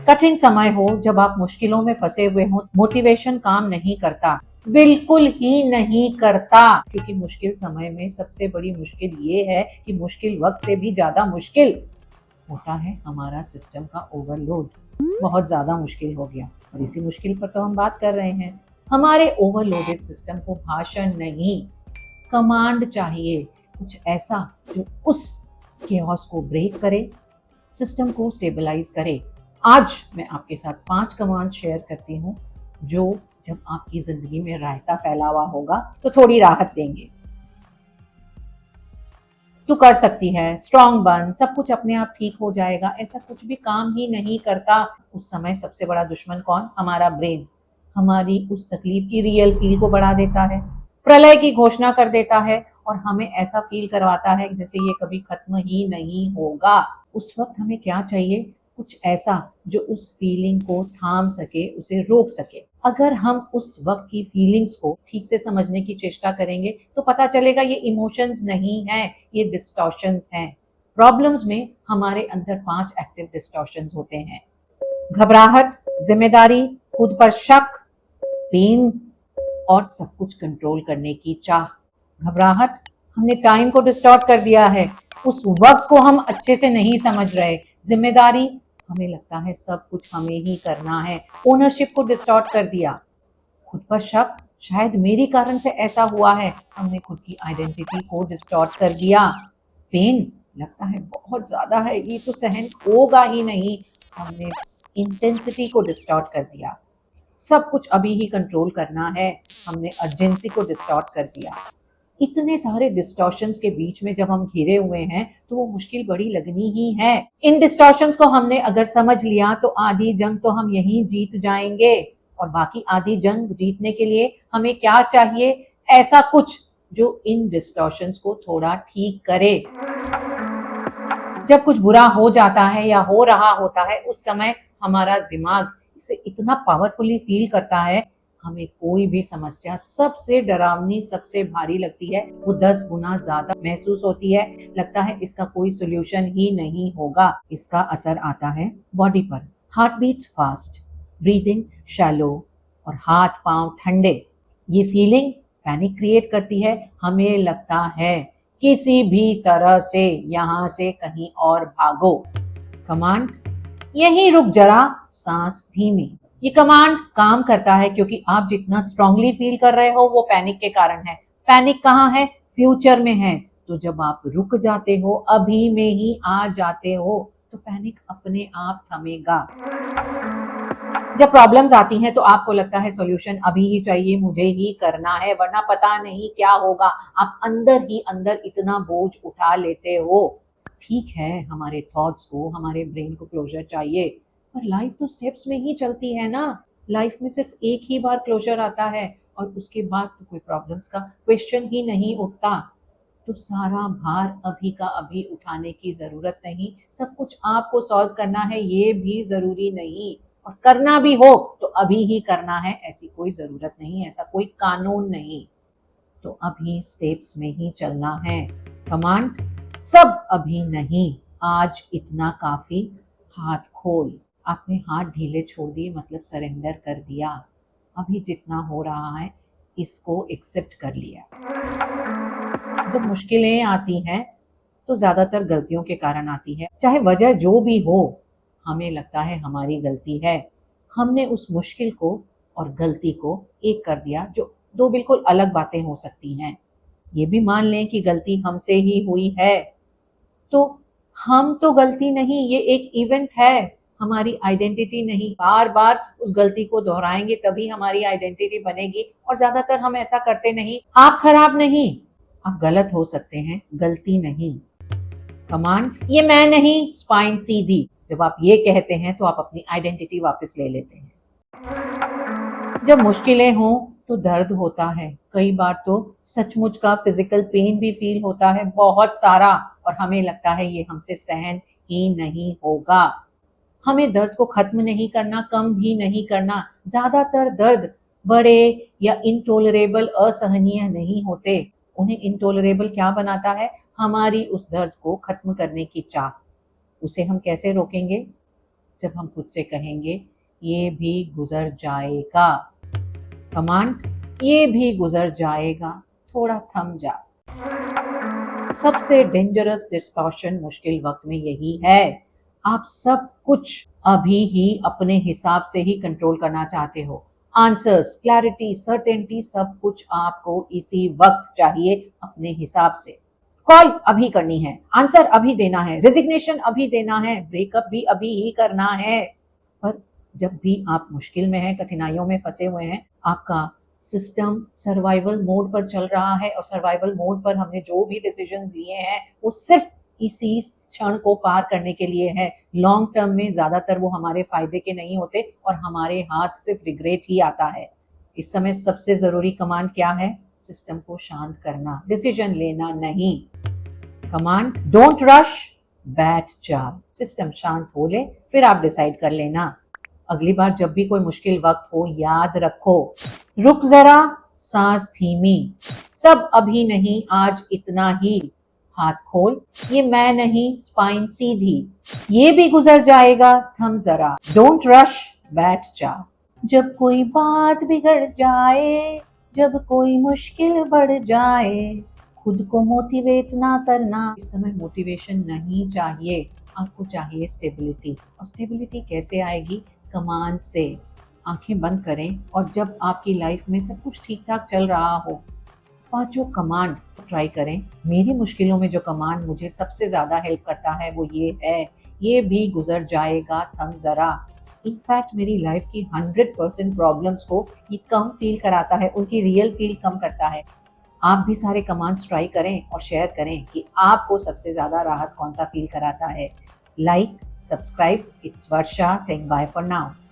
कठिन समय हो, जब आप मुश्किलों में फंसे हुए हो, मोटिवेशन काम नहीं करता, बिल्कुल ही नहीं करता। क्योंकि मुश्किल समय में सबसे बड़ी मुश्किल ये है कि मुश्किल वक्त से भी ज्यादा मुश्किल होता है हमारा सिस्टम का ओवरलोड। बहुत ज्यादा मुश्किल हो गया और इसी मुश्किल पर तो हम बात कर रहे हैं। हमारे ओवरलोडेड सिस्टम को भाषण नहीं, कमांड चाहिए, कुछ ऐसा जो उस केओस को ब्रेक करे, सिस्टम को स्टेबलाइज करे। आज मैं आपके साथ 5 कमांड शेयर करती हूँ जो जब आपकी जिंदगी में रायता फैला हुआ होगा तो थोड़ी राहत देंगे। तू कर सकती है, स्ट्रांग बन, सब कुछ अपने आप ठीक हो जाएगा, ऐसा कुछ भी काम ही नहीं करता। उस समय सबसे बड़ा दुश्मन कौन? हमारा ब्रेन हमारी उस तकलीफ की रियल फील को बढ़ा देता है, प्रलय की घोषणा कर देता है और हमें ऐसा फील करवाता है जैसे ये कभी खत्म ही नहीं होगा। उस वक्त हमें क्या चाहिए? कुछ ऐसा जो उस फीलिंग को थाम सके, उसे रोक सके। अगर हम उस वक्त की फीलिंग्स को ठीक से समझने की चेष्टा करेंगे तो पता चलेगा ये इमोशंस नहीं है, ये डिस्टॉर्शंस हैं। प्रॉब्लम्स में हमारे अंदर 5 एक्टिव डिस्टॉर्शंस होते हैं: घबराहट, जिम्मेदारी, खुद पर शक, पेन और सब कुछ कंट्रोल करने की चाह। घबराहट, हमने टाइम को डिस्टॉर्ट कर दिया है, उस वक्त को हम अच्छे से नहीं समझ रहे। जिम्मेदारी, हमें लगता है सब कुछ हमें ही करना है, ओनरशिप को डिस्टॉर्ट कर दिया। खुद पर शक, शायद मेरी कारण से ऐसा हुआ है, हमने खुद की आइडेंटिटी को डिस्टॉर्ट कर दिया। पेन, लगता है बहुत ज्यादा है, ये तो सहन होगा ही नहीं, हमने इंटेंसिटी को डिस्टॉर्ट कर दिया। सब कुछ अभी ही कंट्रोल करना है, हमने अर्जेंसी को डिस्टॉर्ट कर दिया। इतने सारे डिस्टॉर्शंस के बीच में जब हम घिरे हुए हैं तो वो मुश्किल बड़ी लगनी ही है। इन डिस्टॉर्शंस को हमने अगर समझ लिया तो आधी जंग तो हम यहीं जीत जाएंगे। और बाकी आधी जंग जीतने के लिए हमें क्या चाहिए? ऐसा कुछ जो इन डिस्टॉर्शंस को थोड़ा ठीक करे। जब कुछ बुरा हो जाता है या हो रहा होता है, उस समय हमारा दिमाग इसे इतना पावरफुली फील करता है, हमें कोई भी समस्या सबसे डरावनी, सबसे भारी लगती है, वो 10 गुना ज्यादा महसूस होती है। लगता है इसका कोई सोल्यूशन ही नहीं होगा। इसका असर आता है बॉडी पर। Heart beats fast, breathing shallow और हाथ पांव ठंडे। ये फीलिंग पैनिक क्रिएट करती है। हमें लगता है किसी भी तरह से यहाँ से कहीं और भागो। कमांड, यहीं रुक जरा, सांस धीमी। ये कमांड काम करता है क्योंकि आप जितना स्ट्रांगली फील कर रहे हो वो पैनिक के कारण है। पैनिक कहाँ है? फ्यूचर में है। तो जब आप रुक जाते हो, अभी में ही आ जाते हो, तो पैनिक अपने आप थमेगा। जब प्रॉब्लम्स आती हैं तो आपको लगता है सॉल्यूशन अभी ही चाहिए, मुझे ही करना है वरना पता नहीं क्या होगा। आप अंदर ही अंदर इतना बोझ उठा लेते हो। ठीक है, हमारे थॉट्स को, हमारे ब्रेन को क्लोजर चाहिए, पर लाइफ तो स्टेप्स में ही चलती है ना। लाइफ में सिर्फ एक ही बार क्लोजर आता है और उसके बाद तो कोई प्रॉब्लम्स का क्वेश्चन ही नहीं उठता। तो सारा भार अभी का अभी उठाने की जरूरत नहीं। सब कुछ आपको सॉल्व करना है ये भी जरूरी नहीं, और करना भी हो तो अभी ही करना है, ऐसी कोई जरूरत नहीं, ऐसा कोई कानून नहीं। तो अभी स्टेप्स में ही चलना है। कमांड, सब अभी नहीं, आज इतना काफी, हाथ खोल। आपने हाथ ढीले छोड़ दिए, मतलब सरेंडर कर दिया। अभी जितना हो रहा है इसको एक्सेप्ट कर लिया। जब मुश्किलें आती हैं तो ज्यादातर गलतियों के कारण आती है, चाहे वजह जो भी हो। हमें लगता है हमारी गलती है, हमने उस मुश्किल को और गलती को एक कर दिया, जो दो बिल्कुल अलग बातें हो सकती हैं। ये भी मान लें कि गलती हमसे ही हुई है, तो हम तो गलती नहीं, ये एक इवेंट है, हमारी आइडेंटिटी नहीं। बार बार उस गलती को दोहराएंगे तभी हमारी आइडेंटिटी बनेगी, और ज्यादातर हम ऐसा करते नहीं। आप खराब नहीं, आप गलत हो सकते हैं, गलती नहीं। कमांड, ये मैं नहीं, स्पाइन सीधी। जब आप ये कहते हैं तो आप अपनी आइडेंटिटी वापस ले लेते हैं। जब मुश्किलें हों तो दर्द होता है, कई बार तो सचमुच का फिजिकल पेन भी फील होता है, बहुत सारा, और हमें लगता है ये हमसे सहन ही नहीं होगा। हमें दर्द को खत्म नहीं करना, कम भी नहीं करना। ज्यादातर दर्द बड़े या इनटॉलरेबल, असहनीय नहीं होते। उन्हें इनटॉलरेबल क्या बनाता है? हमारी उस दर्द को खत्म करने की चाह। उसे हम कैसे रोकेंगे? जब हम खुद से कहेंगे ये भी गुजर जाएगा। कमांड, ये भी गुजर जाएगा, थोड़ा थम जा। सबसे डेंजरस डिस्टॉर्शन मुश्किल वक्त में यही है। आप सब कुछ अभी ही अपने हिसाब से ही कंट्रोल करना चाहते हो। आंसर्स, क्लैरिटी, सर्टेनिटी, सब कुछ आपको इसी वक्त चाहिए अपने हिसाब से। कॉल अभी करनी है, आंसर अभी देना है, रेजिग्नेशन अभी देना है, ब्रेकअप भी अभी ही करना है। पर जब भी आप मुश्किल में हैं, कठिनाइयों में फंसे हुए हैं, आपका सिस्टम सर्वाइवल मोड पर चल रहा है और सर्वाइवल मोड पर हमने जो भी डिसीजंस लिए हैं वो सिर्फ इसी क्षण को पार करने के लिए है। लॉन्ग टर्म में ज्यादातर वो हमारे फायदे के नहीं होते और हमारे हाथ सिर्फ रिग्रेट ही आता है। इस समय सबसे जरूरी कमांड क्या है? सिस्टम को शांत करना, डिसीजन लेना नहीं। कमांड, डोंट रश, बैठ जा। सिस्टम शांत हो ले, फिर आप डिसाइड कर लेना। अगली बार जब भी कोई मुश्किल वक्त हो, याद रखो, रुक जरा, सांस धीमी, सब अभी नहीं, आज इतना ही। हाथ खोल, ये मैं नहीं, स्पाइन सीधी, ये भी गुजर जाएगा, थम जरा। डोंट रश, बैठ जा। जब कोई बात बिगड़ जाए, जब कोई मुश्किल बढ़ जाए, खुद को मोटिवेट ना करना। इस समय मोटिवेशन नहीं चाहिए, आपको चाहिए स्टेबिलिटी। और स्टेबिलिटी कैसे आएगी? कमांड से। आंखें बंद करें और जब आपकी लाइफ में सब कुछ ठीक ठाक चल रहा हो, पांचों कमांड ट्राई करें। मेरी मुश्किलों में जो कमांड मुझे सबसे ज्यादा हेल्प करता है वो ये है, ये भी गुजर जाएगा, थम जरा। इनफैक्ट मेरी लाइफ की 100% प्रॉब्लम्स को ये कम फील कराता है, उनकी रियल फील कम करता है। आप भी सारे कमांड्स ट्राई करें और शेयर करें कि आपको सबसे ज्यादा राहत कौन सा फील कराता है। Like, subscribe. It's Varsha saying bye for now.